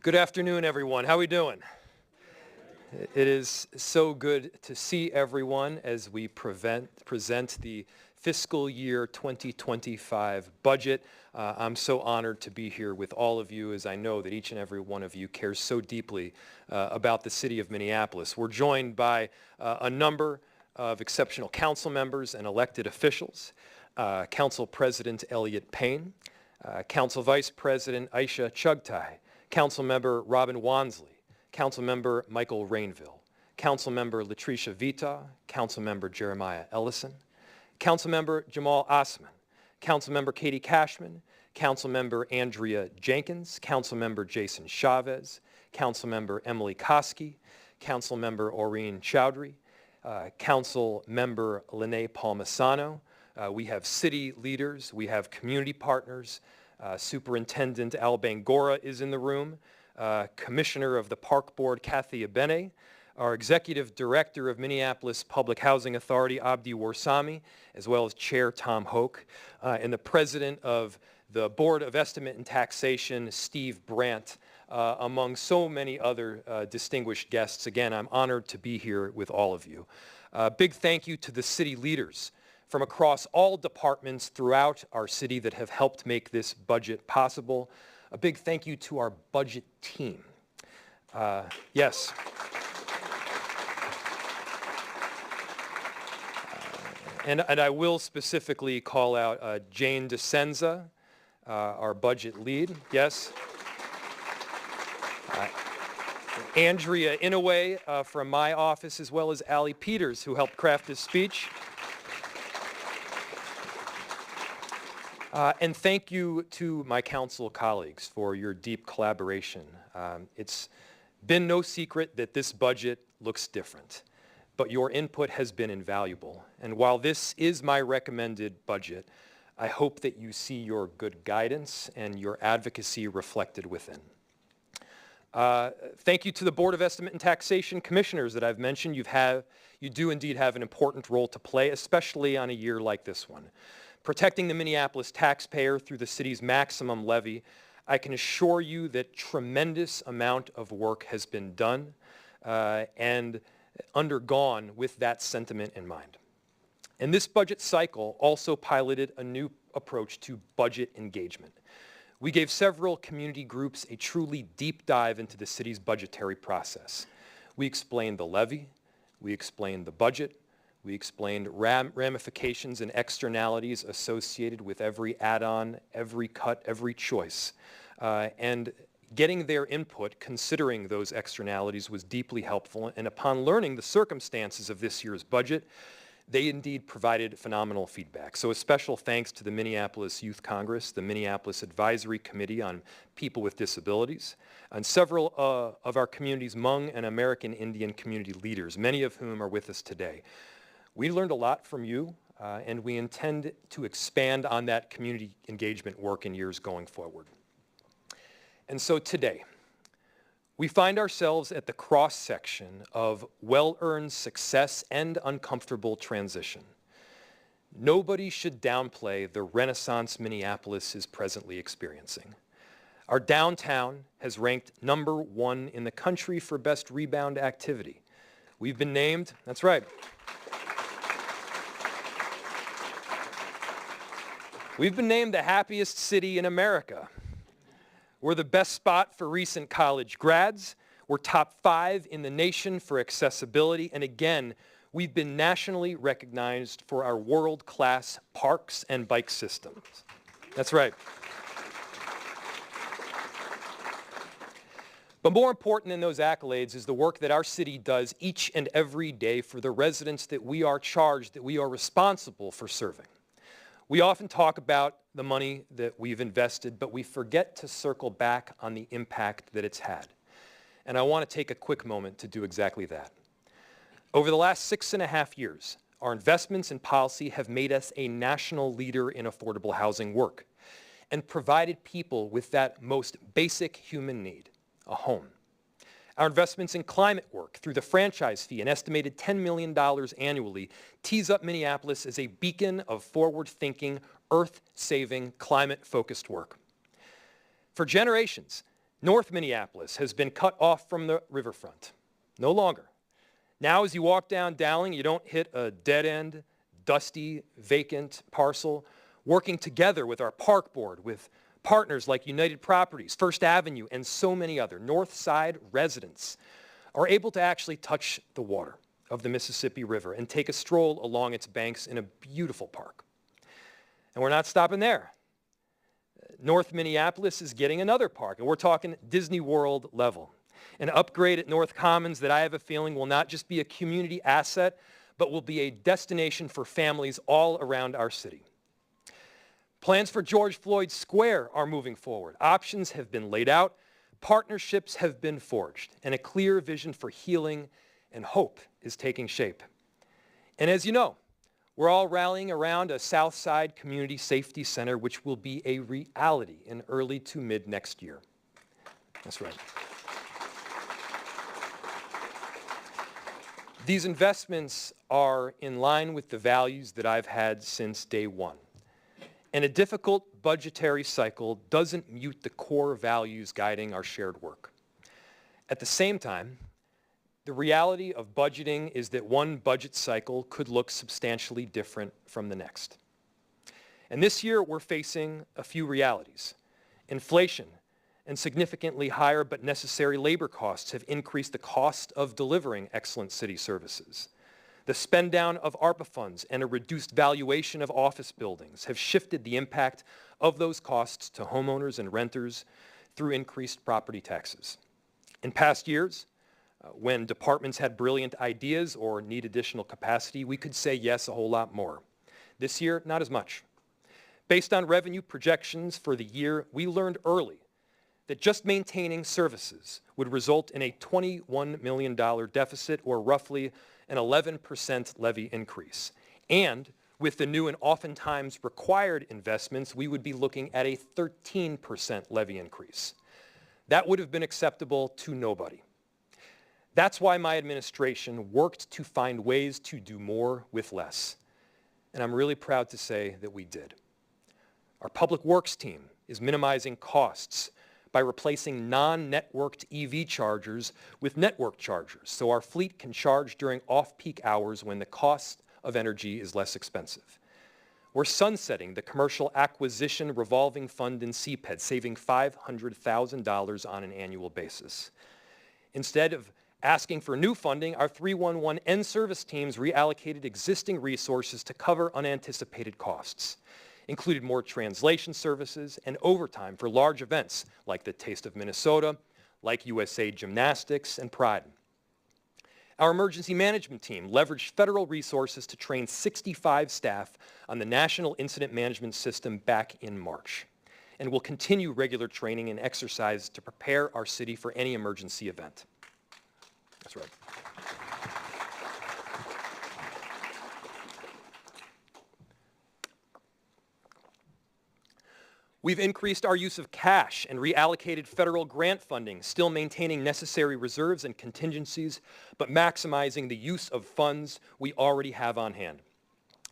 Good afternoon, everyone. How are we doing? It is so good to see everyone as we present the fiscal year 2025 budget. I'm so honored to be here with all of you, as I know that each and every one of you cares so deeply about the city of Minneapolis. We're joined by a number of exceptional council members and elected officials. Council President Elliott Payne, Council Vice President Aisha Chugtai, Councilmember Robin Wansley, Councilmember Michael Rainville, Councilmember Latricia Vita, Councilmember Jeremiah Ellison, Councilmember Jamal Osman, Councilmember Katie Cashman, Councilmember Andrea Jenkins, Councilmember Jason Chavez, Councilmember Emily Koski, Councilmember Oreen Chowdhury, Councilmember Lene Palmisano. We have city leaders, we have community partners. Superintendent Al Bangora is in the room. Commissioner of the Park Board, Kathy Abene. Our Executive Director of Minneapolis Public Housing Authority, Abdi Warsami, as well as Chair Tom Hoke. And the President of the Board of Estimate and Taxation, Steve Brandt, among so many other distinguished guests. Again, I'm honored to be here with all of you. Big thank you to the city leaders from across all departments throughout our city that have helped make this budget possible. A big thank you to our budget team. Yes. And I will specifically call out Jane DeSenza, our budget lead. Yes. Andrea Inouye from my office, as well as Allie Peters, who helped craft this speech. And thank you to my council colleagues for your deep collaboration. It's been no secret that this budget looks different, but your input has been invaluable. And while this is my recommended budget, I hope that you see your good guidance and your advocacy reflected within. Thank you to the Board of Estimate and Taxation Commissioners that I've mentioned. You do indeed have an important role to play, especially on a year like this one. Protecting the Minneapolis taxpayer through the city's maximum levy, I can assure you that tremendous amount of work has been done and undergone with that sentiment in mind. And this budget cycle also piloted a new approach to budget engagement. We gave several community groups a truly deep dive into the city's budgetary process. We explained the levy, we explained the budget, we explained ramifications and externalities associated with every add-on, every cut, every choice. And getting their input, considering those externalities, was deeply helpful. And upon learning the circumstances of this year's budget, they indeed provided phenomenal feedback. So a special thanks to the Minneapolis Youth Congress, the Minneapolis Advisory Committee on People with Disabilities, and several of our community's Hmong and American Indian community leaders, many of whom are with us today. We learned a lot from you, and we intend to expand on that community engagement work in years going forward. And so today, we find ourselves at the cross-section of well-earned success and uncomfortable transition. Nobody should downplay the renaissance Minneapolis is presently experiencing. Our downtown has ranked #1 in the country for best rebound activity. We've been named, that's right, we've been named the happiest city in America. We're the best spot for recent college grads. We're top 5 in the nation for accessibility. And again, we've been nationally recognized for our world-class parks and bike systems. That's right. But more important than those accolades is the work that our city does each and every day for the residents that we are charged, that we are responsible for serving. We often talk about the money that we've invested, but we forget to circle back on the impact that it's had. And I want to take a quick moment to do exactly that. Over the last 6.5 years, our investments in policy have made us a national leader in affordable housing work and provided people with that most basic human need, a home. Our investments in climate work through the franchise fee, an estimated $10 million annually, tees up Minneapolis as a beacon of forward-thinking, earth-saving, climate-focused work. For generations, North Minneapolis has been cut off from the riverfront. No longer. Now as you walk down Dowling, you don't hit a dead-end, dusty, vacant parcel. Working together with our park board, with partners like United Properties, First Avenue, and so many other North Side residents are able to actually touch the water of the Mississippi River and take a stroll along its banks in a beautiful park. And we're not stopping there. North Minneapolis is getting another park, and we're talking Disney World level. An upgrade at North Commons that I have a feeling will not just be a community asset, but will be a destination for families all around our city. Plans for George Floyd Square are moving forward. Options have been laid out, partnerships have been forged, and a clear vision for healing and hope is taking shape. And as you know, we're all rallying around a Southside Community Safety Center, which will be a reality in early to mid next year. That's right. These investments are in line with the values that I've had since day one. And a difficult budgetary cycle doesn't mute the core values guiding our shared work. At the same time, the reality of budgeting is that one budget cycle could look substantially different from the next. And this year, we're facing a few realities. Inflation and significantly higher but necessary labor costs have increased the cost of delivering excellent city services. The spend down of ARPA funds and a reduced valuation of office buildings have shifted the impact of those costs to homeowners and renters through increased property taxes. In past years, when departments had brilliant ideas or need additional capacity, we could say yes a whole lot more. This year, not as much. Based on revenue projections for the year, we learned early that just maintaining services would result in a $21 million deficit, or roughly an 11% levy increase. And with the new and oftentimes required investments, we would be looking at a 13% levy increase. That would have been acceptable to nobody. That's why my administration worked to find ways to do more with less. And I'm really proud to say that we did. Our public works team is minimizing costs by replacing non-networked EV chargers with network chargers, so our fleet can charge during off-peak hours when the cost of energy is less expensive. We're sunsetting the commercial acquisition revolving fund in CPED, saving $500,000 on an annual basis. Instead of asking for new funding, our 311 and service teams reallocated existing resources to cover unanticipated costs, included more translation services and overtime for large events like the Taste of Minnesota, like USA Gymnastics and Pride. Our emergency management team leveraged federal resources to train 65 staff on the National Incident Management System back in March, and will continue regular training and exercise to prepare our city for any emergency event. That's right. We've increased our use of cash and reallocated federal grant funding, still maintaining necessary reserves and contingencies, but maximizing the use of funds we already have on hand.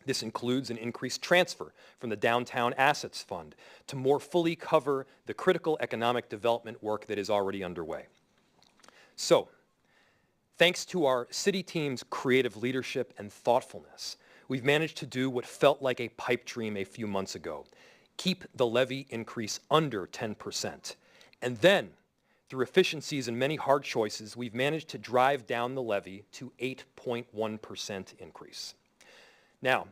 This includes an increased transfer from the Downtown Assets Fund to more fully cover the critical economic development work that is already underway. So, thanks to our city team's creative leadership and thoughtfulness, we've managed to do what felt like a pipe dream a few months ago: keep the levy increase under 10%. And then, through efficiencies and many hard choices, we've managed to drive down the levy to 8.1% increase. Now,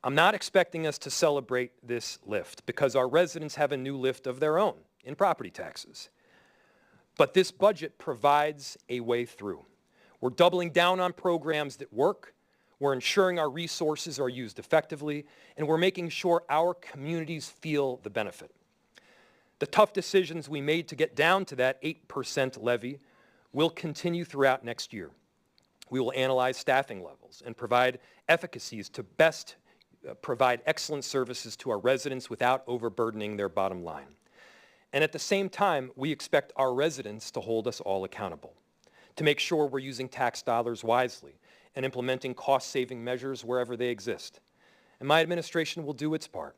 I'm not expecting us to celebrate this lift because our residents have a new lift of their own in property taxes. But this budget provides a way through. We're doubling down on programs that work, we're ensuring our resources are used effectively, and we're making sure our communities feel the benefit. The tough decisions we made to get down to that 8% levy will continue throughout next year. We will analyze staffing levels and provide efficacies to best provide excellent services to our residents without overburdening their bottom line. And at the same time, we expect our residents to hold us all accountable, to make sure we're using tax dollars wisely and implementing cost-saving measures wherever they exist. And my administration will do its part.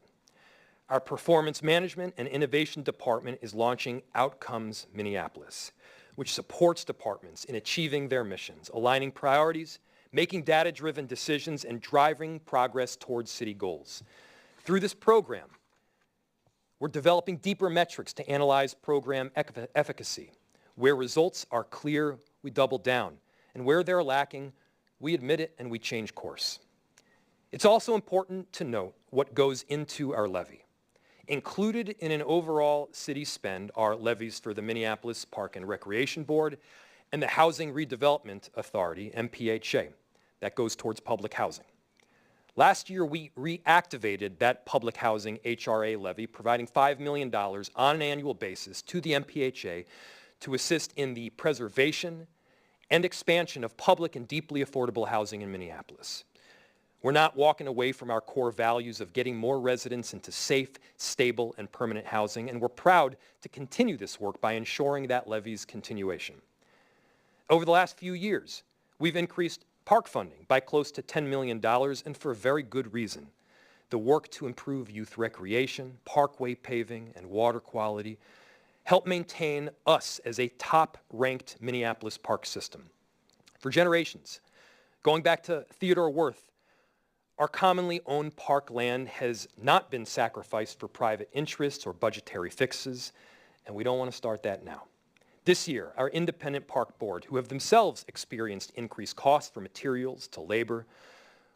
Our performance management and innovation department is launching Outcomes Minneapolis, which supports departments in achieving their missions, aligning priorities, making data-driven decisions, and driving progress towards city goals. Through this program, we're developing deeper metrics to analyze program efficacy. Where results are clear, we double down. And where they're lacking, we admit it and we change course. It's also important to note what goes into our levy. Included in an overall city spend are levies for the Minneapolis Park and Recreation Board and the Housing Redevelopment Authority, MPHA. That goes towards public housing. Last year, we reactivated that public housing HRA levy, providing $5 million on an annual basis to the MPHA to assist in the preservation and expansion of public and deeply affordable housing in Minneapolis. We're not walking away from our core values of getting more residents into safe, stable, and permanent housing, and we're proud to continue this work by ensuring that levy's continuation. Over the last few years, we've increased park funding by close to $10 million, and for a very good reason. The work to improve youth recreation, parkway paving, and water quality help maintain us as a top-ranked Minneapolis park system. For generations, going back to Theodore Wirth, our commonly owned park land has not been sacrificed for private interests or budgetary fixes, and we don't want to start that now. This year, our independent park board, who have themselves experienced increased costs for materials to labor,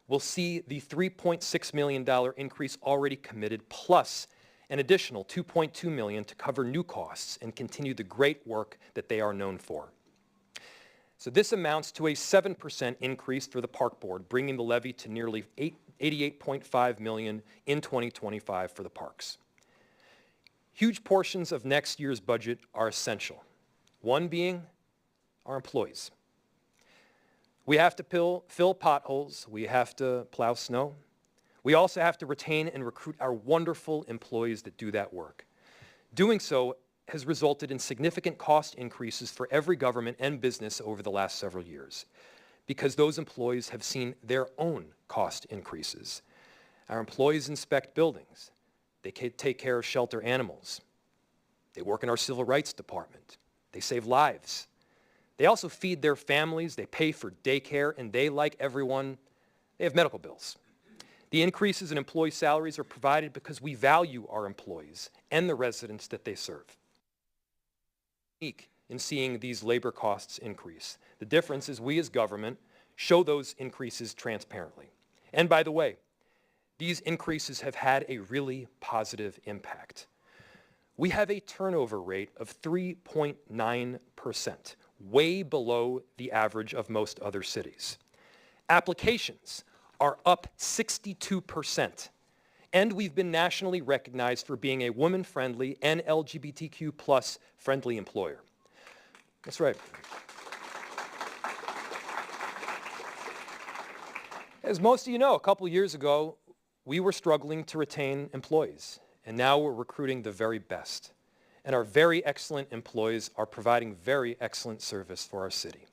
will see the $3.6 million increase already committed, plus an additional $2.2 million to cover new costs and continue the great work that they are known for. So this amounts to a 7% increase for the park board, bringing the levy to nearly $88.5 million in 2025 for the parks. Huge portions of next year's budget are essential. One being our employees. We have to fill potholes. We have to plow snow. We also have to retain and recruit our wonderful employees that do that work. Doing so has resulted in significant cost increases for every government and business over the last several years, because those employees have seen their own cost increases. Our employees inspect buildings. They take care of shelter animals. They work in our civil rights department. They save lives. They also feed their families, they pay for daycare, and they, like everyone, they have medical bills. The increases in employee salaries are provided because we value our employees and the residents that they serve. Unique in seeing these labor costs increase. The difference is we as government show those increases transparently. And by the way, these increases have had a really positive impact. We have a turnover rate of 3.9%, way below the average of most other cities. Applications are up 62%, and we've been nationally recognized for being a woman-friendly and LGBTQ+ friendly employer. That's right. As most of you know, a couple years ago, we were struggling to retain employees. And now we're recruiting the very best. And our very excellent employees are providing very excellent service for our city.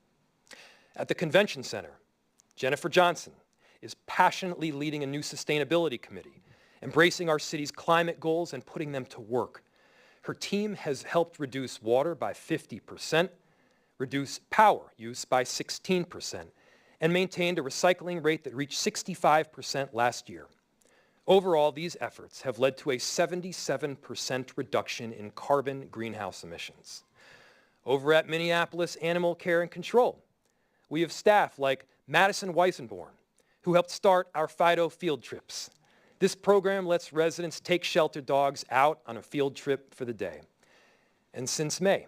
At the Convention Center, Jennifer Johnson is passionately leading a new sustainability committee, embracing our city's climate goals and putting them to work. Her team has helped reduce water by 50%, reduce power use by 16%, and maintained a recycling rate that reached 65% last year. Overall, these efforts have led to a 77% reduction in carbon greenhouse emissions. Over at Minneapolis Animal Care and Control, we have staff like Madison Weissenborn, who helped start our Fido field trips. This program lets residents take shelter dogs out on a field trip for the day. And since May,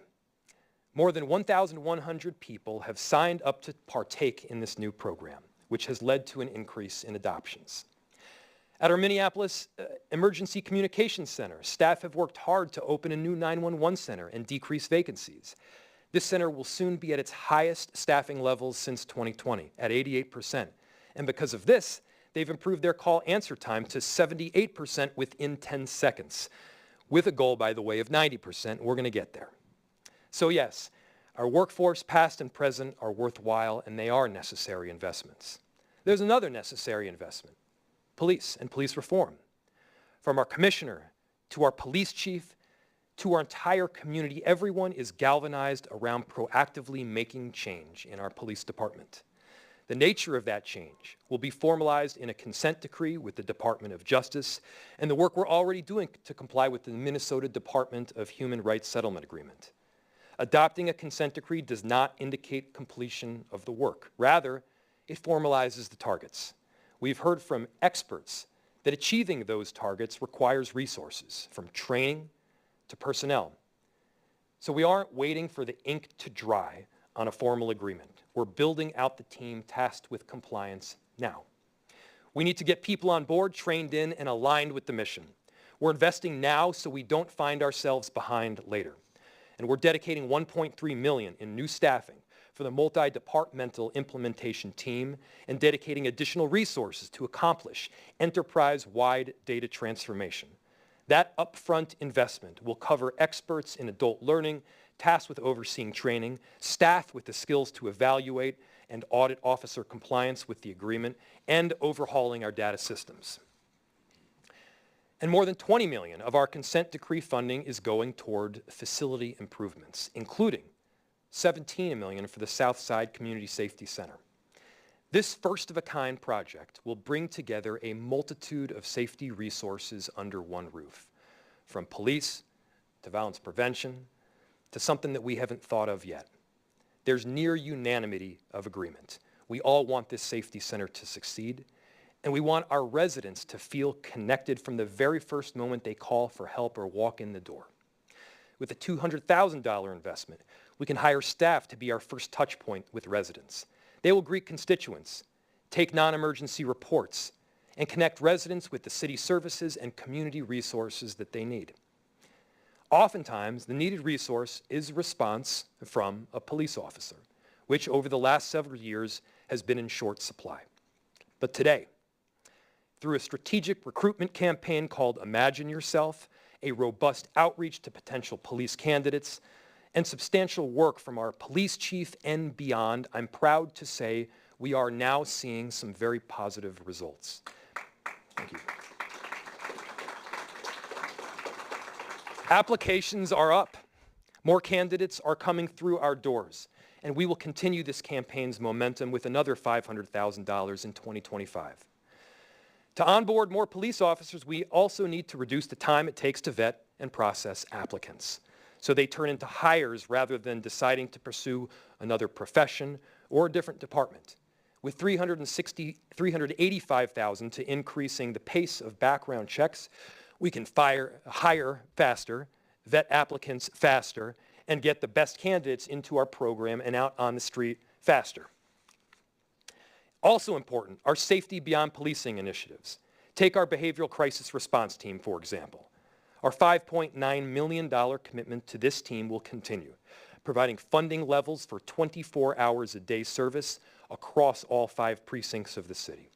more than 1,100 people have signed up to partake in this new program, which has led to an increase in adoptions. At our Minneapolis Emergency Communications Center, staff have worked hard to open a new 911 center and decrease vacancies. This center will soon be at its highest staffing levels since 2020, at 88%. And because of this, they've improved their call answer time to 78% within 10 seconds, with a goal, by the way, of 90%. We're going to get there. So yes, our workforce, past and present, are worthwhile, and they are necessary investments. There's another necessary investment: police and police reform. From our commissioner to our police chief, to our entire community, everyone is galvanized around proactively making change in our police department. The nature of that change will be formalized in a consent decree with the Department of Justice and the work we're already doing to comply with the Minnesota Department of Human Rights Settlement Agreement. Adopting a consent decree does not indicate completion of the work. Rather, it formalizes the targets. We've heard from experts that achieving those targets requires resources, from training to personnel. So we aren't waiting for the ink to dry on a formal agreement. We're building out the team tasked with compliance now. We need to get people on board, trained in, and aligned with the mission. We're investing now so we don't find ourselves behind later. And we're dedicating $1.3 million in new staffing for the multi-departmental implementation team and dedicating additional resources to accomplish enterprise-wide data transformation. That upfront investment will cover experts in adult learning, tasked with overseeing training, staff with the skills to evaluate and audit officer compliance with the agreement, and overhauling our data systems. And more than $20 million of our consent decree funding is going toward facility improvements, including $17 million for the Southside Community Safety Center. This first-of-a-kind project will bring together a multitude of safety resources under one roof, from police to violence prevention to something that we haven't thought of yet. There's near unanimity of agreement. We all want this safety center to succeed, and we want our residents to feel connected from the very first moment they call for help or walk in the door. With a $200,000 investment, we can hire staff to be our first touch point with residents. They will greet constituents, take non-emergency reports, and connect residents with the city services and community resources that they need. Oftentimes, the needed resource is a response from a police officer, which over the last several years has been in short supply. But today, through a strategic recruitment campaign called Imagine Yourself, a robust outreach to potential police candidates, and substantial work from our police chief and beyond, I'm proud to say we are now seeing some very positive results. Thank you. Applications are up. More candidates are coming through our doors, and we will continue this campaign's momentum with another $500,000 in 2025. To onboard more police officers, we also need to reduce the time it takes to vet and process applicants, so they turn into hires rather than deciding to pursue another profession or a different department. With $385,000 to increasing the pace of background checks, we can hire faster, vet applicants faster, and get the best candidates into our program and out on the street faster. Also important, our Safety Beyond Policing initiatives. Take our behavioral crisis response team, for example. Our $5.9 million commitment to this team will continue, providing funding levels for 24 hours a day service across all 5 precincts of the city.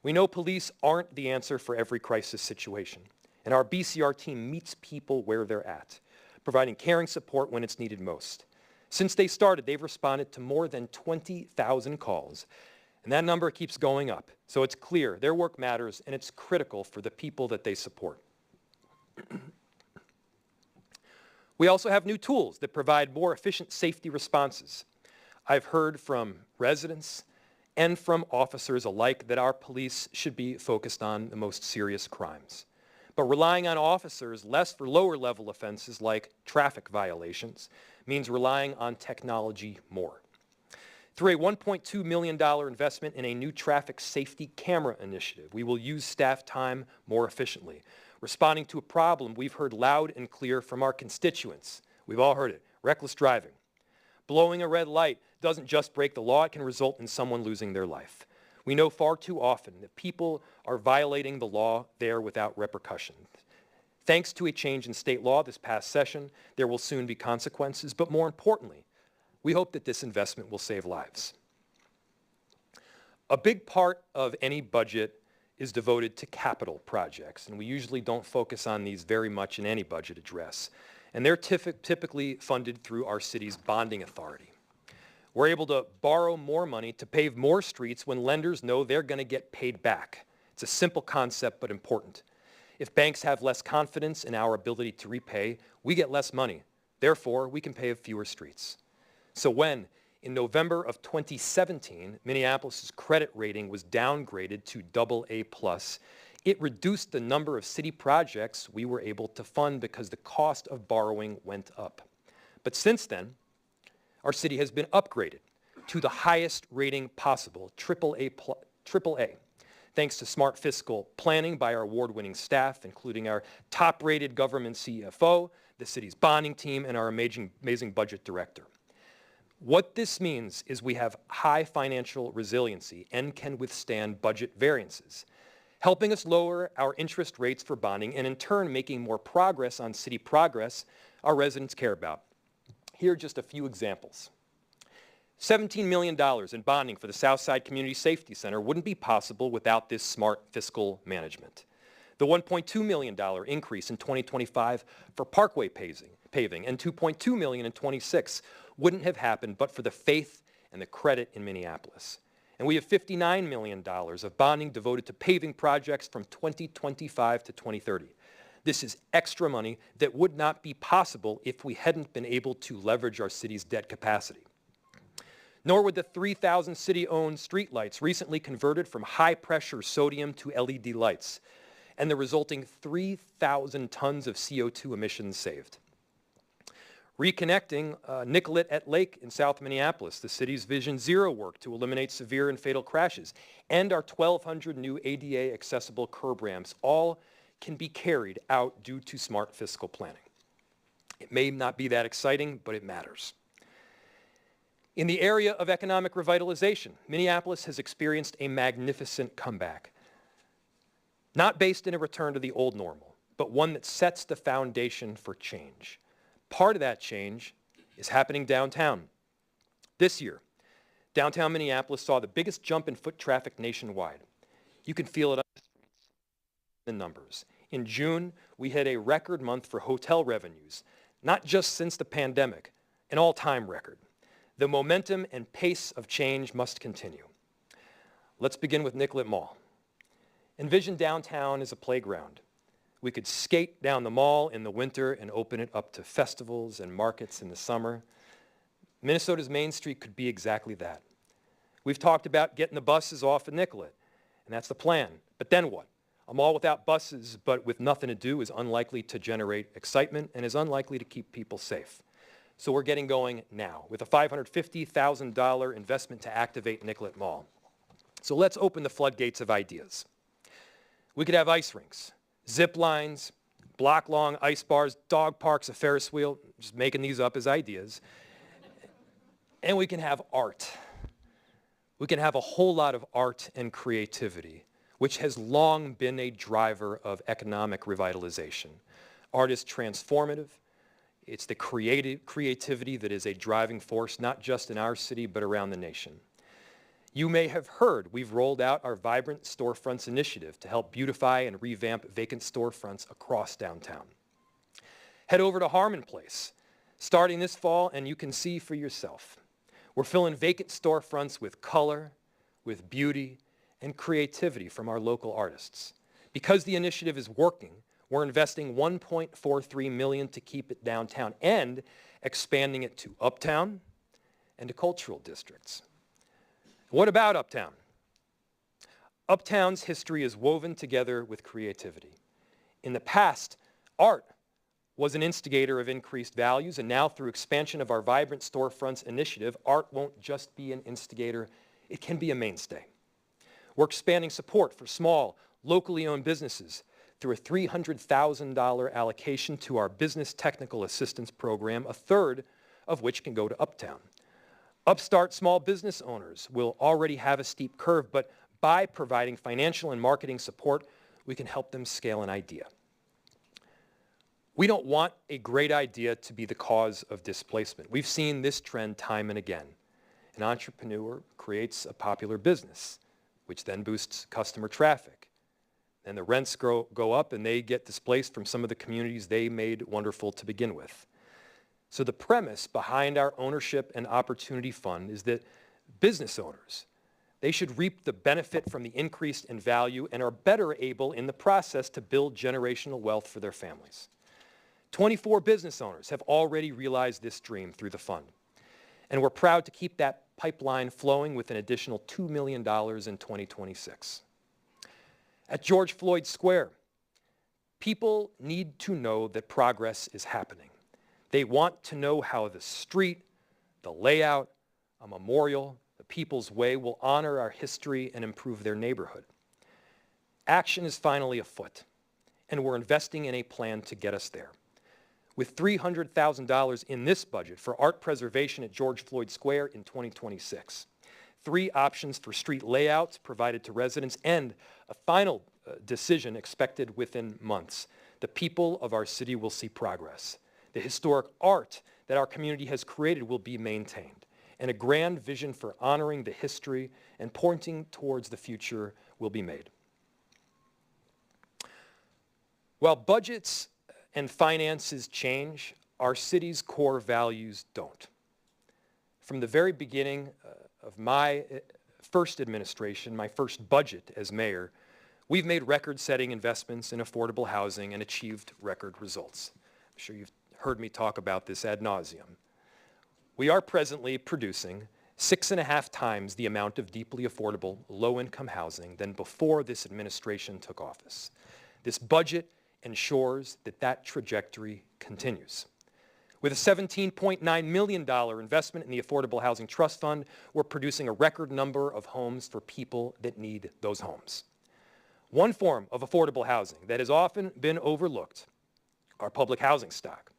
We know police aren't the answer for every crisis situation, and our BCR team meets people where they're at, providing caring support when it's needed most. Since they started, they've responded to more than 20,000 calls, and that number keeps going up. So it's clear their work matters, and it's critical for the people that they support. We also have new tools that provide more efficient safety responses. I've heard from residents and from officers alike that our police should be focused on the most serious crimes. But relying on officers less for lower level offenses like traffic violations means relying on technology more. Through a $1.2 million investment in a new traffic safety camera initiative, we will use staff time more efficiently, responding to a problem we've heard loud and clear from our constituents. We've all heard it: reckless driving. Blowing a red light doesn't just break the law, it can result in someone losing their life. We know far too often that people are violating the law there without repercussion. Thanks to a change in state law this past session, there will soon be consequences, but more importantly, we hope that this investment will save lives. A big part of any budget is devoted to capital projects, and we usually don't focus on these very much in any budget address. And they're typically funded through our city's bonding authority. We're able to borrow more money to pave more streets when lenders know they're going to get paid back. It's a simple concept, but important. If banks have less confidence in our ability to repay, we get less money. Therefore, we can pave fewer streets. So when, in November of 2017, Minneapolis' credit rating was downgraded to AA+, it reduced the number of city projects we were able to fund because the cost of borrowing went up. But since then, our city has been upgraded to the highest rating possible, AAA, thanks to smart fiscal planning by our award-winning staff, including our top-rated government CFO, the city's bonding team, and our amazing budget director. What this means is we have high financial resiliency and can withstand budget variances, helping us lower our interest rates for bonding and in turn making more progress on city progress our residents care about. Here are just a few examples. $17 million in bonding for the Southside Community Safety Center wouldn't be possible without this smart fiscal management. The $1.2 million increase in 2025 for parkway paving and $2.2 million in 26 wouldn't have happened but for the faith and the credit in Minneapolis. And we have $59 million of bonding devoted to paving projects from 2025 to 2030. This is extra money that would not be possible if we hadn't been able to leverage our city's debt capacity. Nor would the 3,000 city-owned streetlights recently converted from high-pressure sodium to LED lights and the resulting 3,000 tons of CO2 emissions saved. Reconnecting Nicollet at Lake in South Minneapolis, the city's Vision Zero work to eliminate severe and fatal crashes, and our 1,200 new ADA accessible curb ramps all can be carried out due to smart fiscal planning. It may not be that exciting, but it matters. In the area of economic revitalization, Minneapolis has experienced a magnificent comeback, not based in a return to the old normal, but one that sets the foundation for change. Part of that change is happening downtown. This year, downtown Minneapolis saw the biggest jump in foot traffic nationwide. You can feel it on the numbers. In June, we hit a record month for hotel revenues, not just since the pandemic, an all-time record. The momentum and pace of change must continue. Let's begin with Nicollet Mall. Envision downtown as a playground. We could skate down the mall in the winter and open it up to festivals and markets in the summer. Minnesota's Main Street could be exactly that. We've talked about getting the buses off of Nicollet, and that's the plan. But then what? A mall without buses but with nothing to do is unlikely to generate excitement and is unlikely to keep people safe. So we're getting going now with a $550,000 investment to activate Nicollet Mall. So let's open the floodgates of ideas. We could have ice rinks, zip lines, block-long ice bars, dog parks, a Ferris wheel, just making these up as ideas. And we can have art. We can have a whole lot of art and creativity, which has long been a driver of economic revitalization. Art is transformative. It's the creativity that is a driving force, not just in our city, but around the nation. You may have heard we've rolled out our Vibrant Storefronts initiative to help beautify and revamp vacant storefronts across downtown. Head over to Harmon Place, starting this fall, and you can see for yourself. We're filling vacant storefronts with color, with beauty, and creativity from our local artists. Because the initiative is working, we're investing $1.43 million to keep it downtown and expanding it to Uptown and to cultural districts. What about Uptown? Uptown's history is woven together with creativity. In the past, art was an instigator of increased values, and now through expansion of our Vibrant Storefronts initiative, art won't just be an instigator, it can be a mainstay. We're expanding support for small, locally owned businesses through a $300,000 allocation to our Business Technical Assistance Program, a third of which can go to Uptown. Upstart small business owners will already have a steep curve, but by providing financial and marketing support, we can help them scale an idea. We don't want a great idea to be the cause of displacement. We've seen this trend time and again. An entrepreneur creates a popular business, which then boosts customer traffic. Then the rents go up and they get displaced from some of the communities they made wonderful to begin with. So the premise behind our Ownership and Opportunity Fund is that business owners They should reap the benefit from the increase in value and are better able in the process to build generational wealth for their families. 24 business owners have already realized this dream through the fund, and we're proud to keep that pipeline flowing with an additional $2 million in 2026. At George Floyd Square, people need to know that progress is happening. They want to know how the street, the layout, a memorial, the People's Way will honor our history and improve their neighborhood. Action is finally afoot, and we're investing in a plan to get us there. With $300,000 in this budget for art preservation at George Floyd Square in 2026, 3 options for street layouts provided to residents, and a final decision expected within months, the people of our city will see progress. The historic art that our community has created will be maintained, and a grand vision for honoring the history and pointing towards the future will be made. While budgets and finances change, our city's core values don't. From the very beginning of my first administration, my first budget as mayor, we've made record-setting investments in affordable housing and achieved record results. I'm sure you've heard me talk about this ad nauseum. We are presently producing 6.5 times the amount of deeply affordable, low-income housing than before this administration took office. This budget ensures that that trajectory continues. With a $17.9 million investment in the Affordable Housing Trust Fund, we're producing a record number of homes for people that need those homes. One form of affordable housing that has often been overlooked, our public housing stock.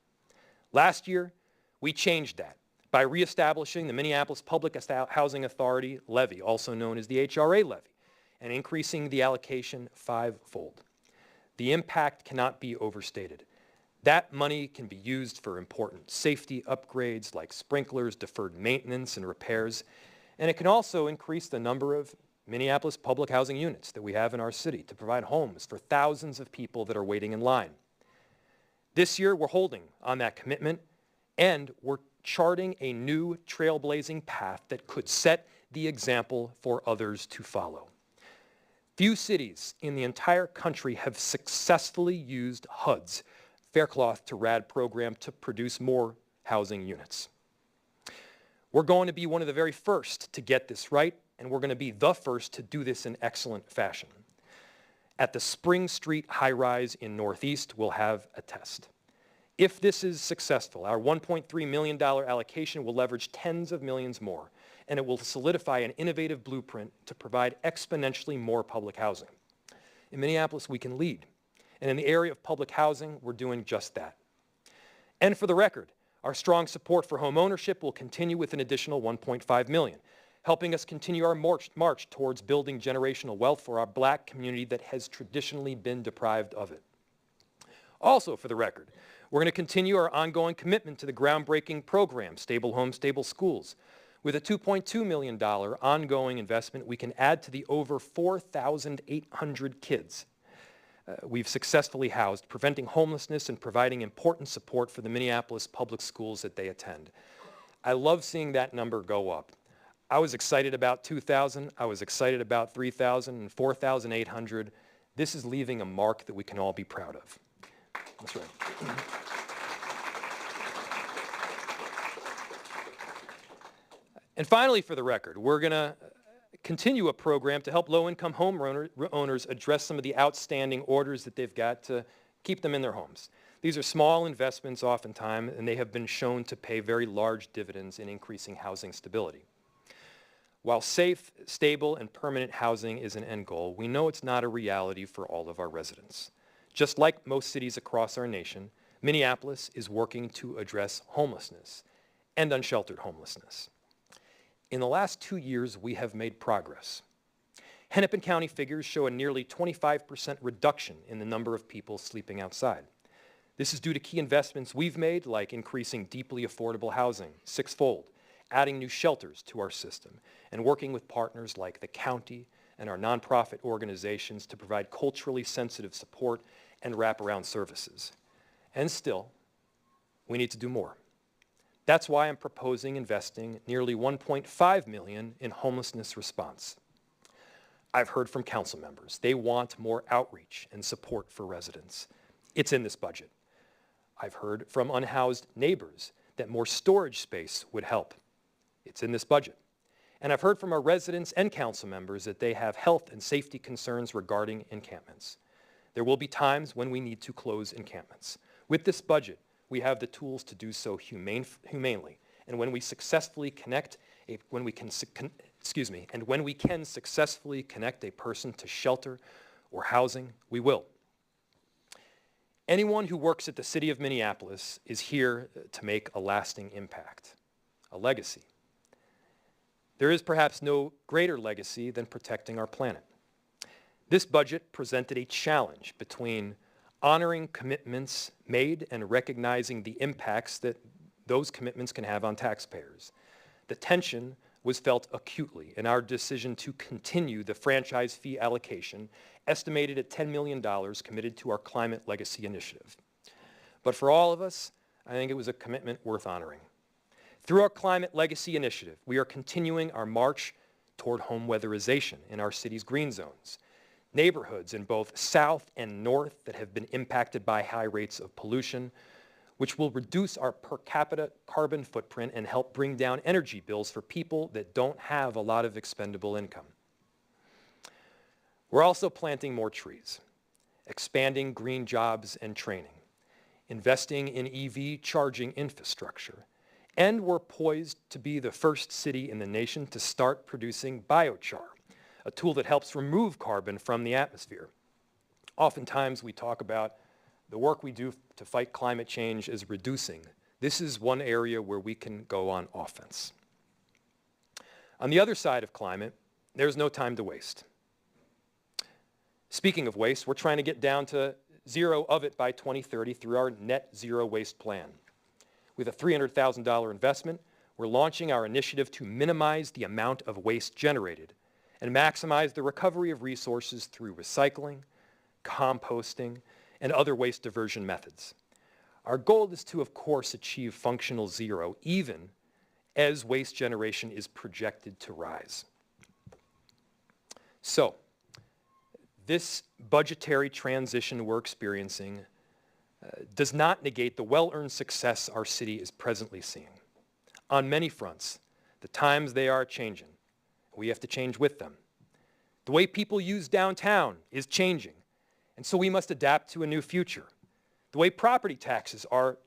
Last year, we changed that by reestablishing the Minneapolis Public Housing Authority levy, also known as the HRA levy, and increasing the allocation 5-fold. The impact cannot be overstated. That money can be used for important safety upgrades like sprinklers, deferred maintenance, and repairs, and it can also increase the number of Minneapolis public housing units that we have in our city to provide homes for thousands of people that are waiting in line. This year, we're holding on that commitment, and we're charting a new trailblazing path that could set the example for others to follow. Few cities in the entire country have successfully used HUD's Faircloth to Rad program to produce more housing units. We're going to be one of the very first to get this right, and we're going to be the first to do this in excellent fashion. At the Spring Street high-rise in Northeast, we'll have a test. If this is successful, our $1.3 million allocation will leverage tens of millions more, and it will solidify an innovative blueprint to provide exponentially more public housing. In Minneapolis, we can lead. And in the area of public housing, we're doing just that. And for the record, our strong support for home ownership will continue with an additional $1.5 million, helping us continue our march towards building generational wealth for our Black community that has traditionally been deprived of it. Also, for the record, we're going to continue our ongoing commitment to the groundbreaking program, Stable Homes, Stable Schools. With a $2.2 million ongoing investment, we can add to the over 4,800 kids we've successfully housed, preventing homelessness and providing important support for the Minneapolis public schools that they attend. I love seeing that number go up. I was excited about 2,000, I was excited about 3,000 and 4,800. This is leaving a mark that we can all be proud of. That's right. And finally, for the record, we're going to continue a program to help low-income homeowners address some of the outstanding orders that they've got to keep them in their homes. These are small investments oftentimes, and they have been shown to pay very large dividends in increasing housing stability. While safe, stable, and permanent housing is an end goal, we know it's not a reality for all of our residents. Just like most cities across our nation, Minneapolis is working to address homelessness and unsheltered homelessness. In the last 2 years, we have made progress. Hennepin County figures show a nearly 25% reduction in the number of people sleeping outside. This is due to key investments we've made, like increasing deeply affordable housing 6-fold, adding new shelters to our system, and working with partners like the county and our nonprofit organizations to provide culturally sensitive support and wraparound services. And still, we need to do more. That's why I'm proposing investing nearly $1.5 million in homelessness response. I've heard from council members. They want more outreach and support for residents. It's in this budget. I've heard from unhoused neighbors that more storage space would help. It's in this budget. And I've heard from our residents and council members that they have health and safety concerns regarding encampments. There will be times when we need to close encampments. With this budget, we have the tools to do so humanely. And when we successfully when we can successfully connect a person to shelter or housing, we will. Anyone who works at the city of Minneapolis is here to make a lasting impact, a legacy. There is perhaps no greater legacy than protecting our planet. This budget presented a challenge between honoring commitments made and recognizing the impacts that those commitments can have on taxpayers. The tension was felt acutely in our decision to continue the franchise fee allocation, estimated at $10 million committed to our Climate Legacy Initiative. But for all of us, I think it was a commitment worth honoring. Through our Climate Legacy Initiative, we are continuing our march toward home weatherization in our city's green zones. Neighborhoods in both south and north that have been impacted by high rates of pollution, which will reduce our per capita carbon footprint and help bring down energy bills for people that don't have a lot of expendable income. We're also planting more trees, expanding green jobs and training, investing in EV charging infrastructure, and we're poised to be the first city in the nation to start producing biochar, a tool that helps remove carbon from the atmosphere. Oftentimes we talk about the work we do to fight climate change is reducing. This is one area where we can go on offense. On the other side of climate, there's no time to waste. Speaking of waste, we're trying to get down to zero of it by 2030 through our net zero waste plan. With a $300,000 investment, we're launching our initiative to minimize the amount of waste generated and maximize the recovery of resources through recycling, composting, and other waste diversion methods. Our goal is to, of course, achieve functional zero, even as waste generation is projected to rise. So, this budgetary transition we're experiencing does not negate the well-earned success our city is presently seeing. On many fronts, the times they are changing. We have to change with them. The way people use downtown is changing, and so we must adapt to a new future. The way property taxes are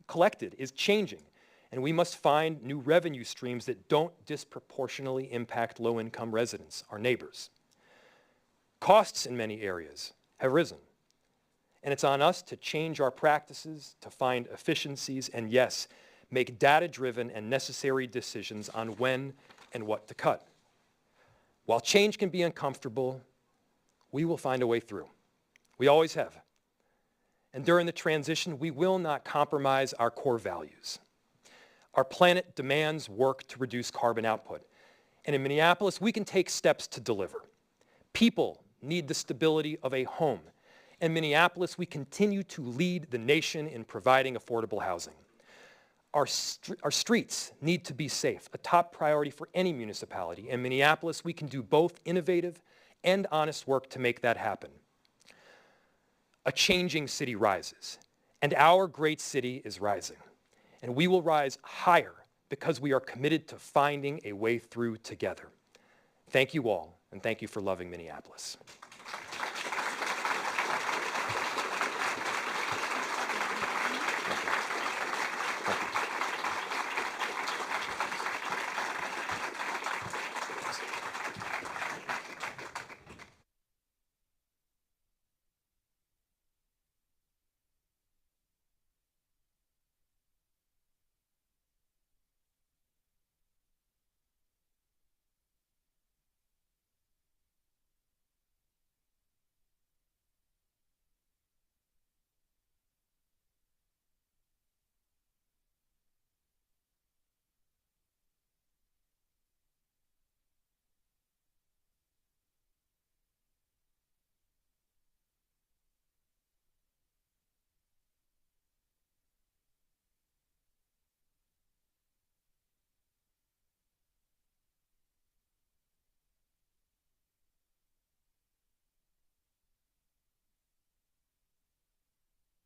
collected is changing, and we must find new revenue streams that don't disproportionately impact low-income residents, our neighbors. Costs in many areas have risen, and it's on us to change our practices, to find efficiencies, and yes, make data-driven and necessary decisions on when and what to cut. While change can be uncomfortable, we will find a way through. We always have. And during the transition, we will not compromise our core values. Our planet demands work to reduce carbon output. And in Minneapolis, we can take steps to deliver. People need the stability of a home. In Minneapolis, we continue to lead the nation in providing affordable housing. Our streets need to be safe, a top priority for any municipality. In Minneapolis, we can do both innovative and honest work to make that happen. A changing city rises, and our great city is rising. And we will rise higher because we are committed to finding a way through together. Thank you all, and thank you for loving Minneapolis.